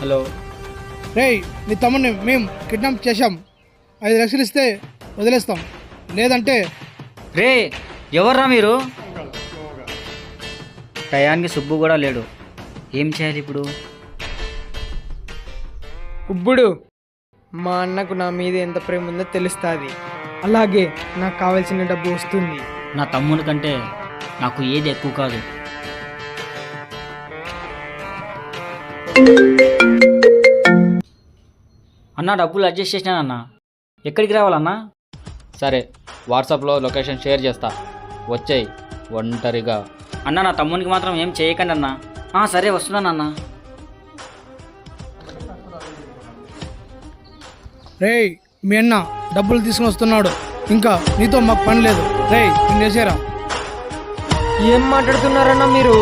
Hello. రేయ్, నీ తమ్ముడిని మేము కిడ్నాప్ చేశాం. 5 లక్షలు ఇస్తే వదిలేస్తాం, లేదంటే రే, ఎవర్రా మీరు? టయానికి సుబ్బు కూడా లేడు. ఏం చేయాలి ఇప్పుడు? ఇప్పుడు మా అన్నకు నా మీద ఎంత ప్రేమ ఉందో తెలుస్తుంది. అలాగే నాకు కావాల్సిన డబ్బు వస్తుంది. నా తమ్ముని కంటే నాకు ఏది ఎక్కువ కాదు. అన్నా, డబ్బులు అడ్జస్ట్ చేసినానన్నా. ఎక్కడికి రావాలన్నా? సరే, వాట్సాప్లో లొకేషన్ షేర్ చేస్తా, వచ్చేయి ఒంటరిగా. అన్న, నా తమ్మునికి మాత్రం ఏం చేయకండి అన్నా. సరే, వస్తున్నానన్నా. రేయ్, మీ అన్న డబ్బులు తీసుకుని వస్తున్నాడు, ఇంకా నీతో మాకు పని లేదు. రేయ్, నిన్నేసారా? ఏం మాట్లాడుతున్నారన్నా మీరు?